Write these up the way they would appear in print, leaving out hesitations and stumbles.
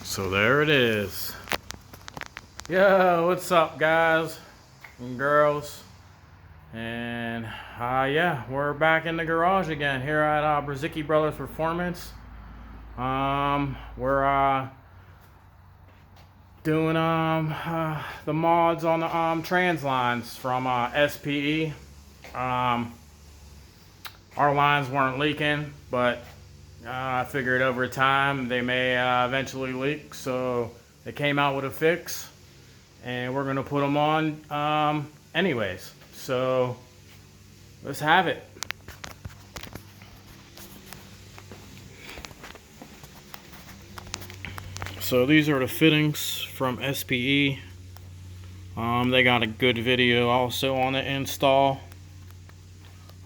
So there it is. Yo, what's up, guys and girls? And yeah, we're back in the garage again here at Brzezicki Brothers Performance. We're doing the mods on the trans lines from SPE. Our lines weren't leaking, but I figured over time they may eventually leak, so they came out with a fix, and we're gonna put them on anyways. So let's have it. So these are the fittings from SPE. They got a good video also on the install.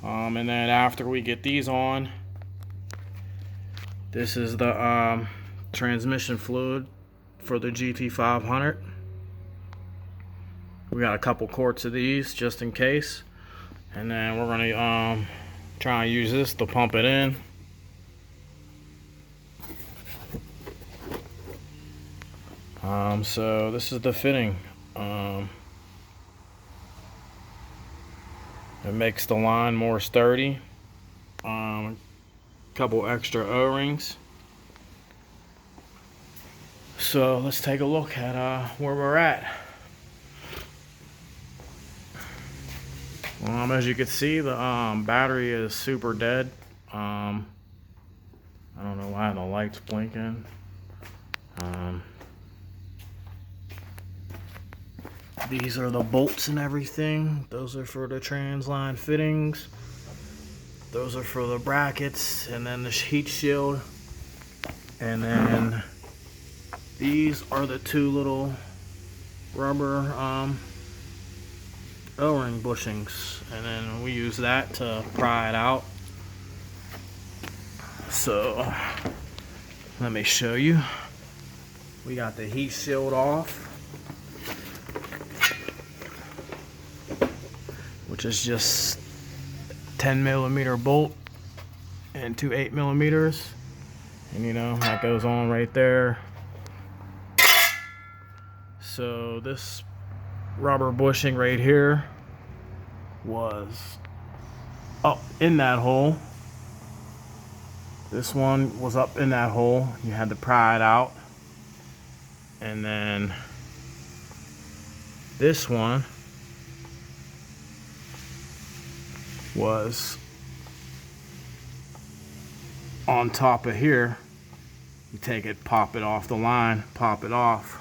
And then after we get these on, this is the transmission fluid for the gt500. We got a couple quarts of these just in case, and then we're gonna try and use this to pump it in. So this is the fitting. It makes the line more sturdy. Couple extra O-rings. So let's take a look at where we're at. As you can see, the battery is super dead. I don't know why the light's blinking. These are the bolts and everything. Those are for the trans line fittings. Those are for the brackets, and then the heat shield. And then these are the two little rubber O-ring bushings, and then we use that to pry it out. So let me show you. We got the heat shield off, which is just 10mm bolt and two 8mm, and you know that goes on right there. So this rubber bushing right here was up in that hole. This one was up in that hole. You had to pry it out. And then this one was on top of here. You take it, pop it off the line, pop it off,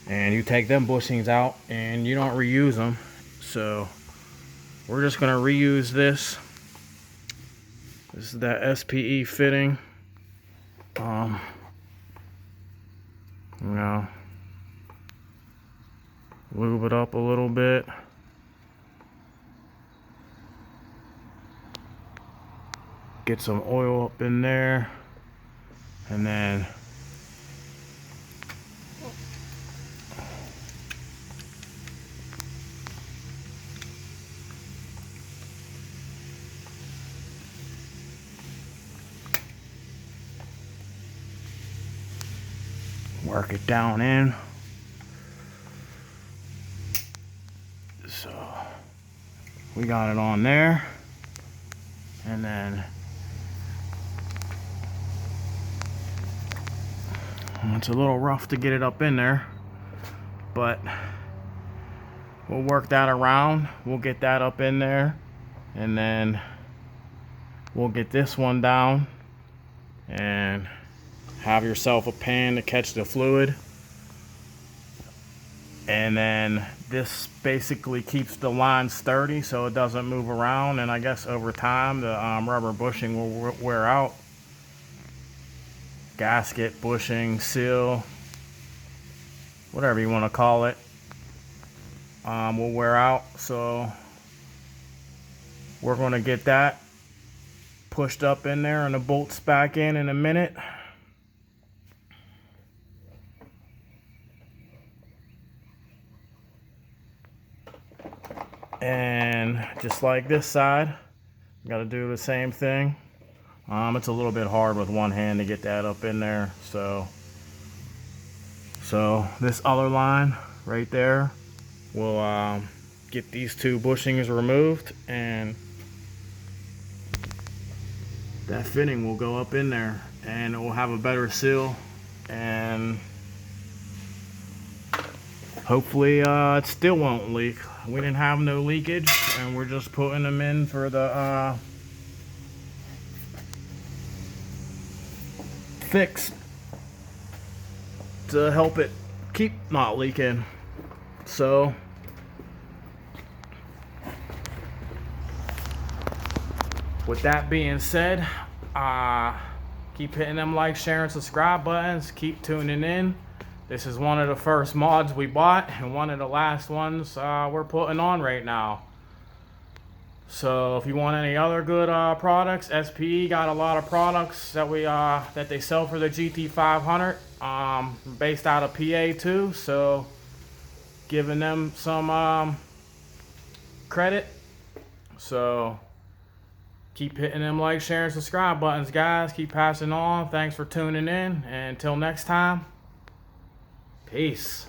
and you take them bushings out and you don't reuse them. So we're just gonna reuse this. This is that SPE fitting. You know, lube it up a little bit. Get some oil up in there, and then work it down in. So we got it on there, and then it's a little rough to get it up in there, but we'll work that around. We'll get that up in there, and then we'll get this one down and have yourself a pan to catch the fluid. And then this basically keeps the line sturdy so it doesn't move around, and I guess over time the rubber bushing will wear out. Gasket, bushing, seal, whatever you want to call it, will wear out. So we're going to get that pushed up in there and the bolts back in a minute. And just like this side, got to do the same thing. It's a little bit hard with one hand to get that up in there. So this other line right there will get these two bushings removed, and that fitting will go up in there, and it will have a better seal, and hopefully it still won't leak. We didn't have no leakage, and we're just putting them in for the fix to help it keep not leaking. So with that being said, keep hitting them like, share, and subscribe buttons. Keep tuning in. This is one of the first mods we bought, and one of the last ones we're putting on right now. So if you want any other good products, SPE got a lot of products that that they sell for the gt500, based out of PA too. So giving them some credit. So keep hitting them like, share, and subscribe buttons, guys. Keep passing on. Thanks for tuning in, and until next time, peace.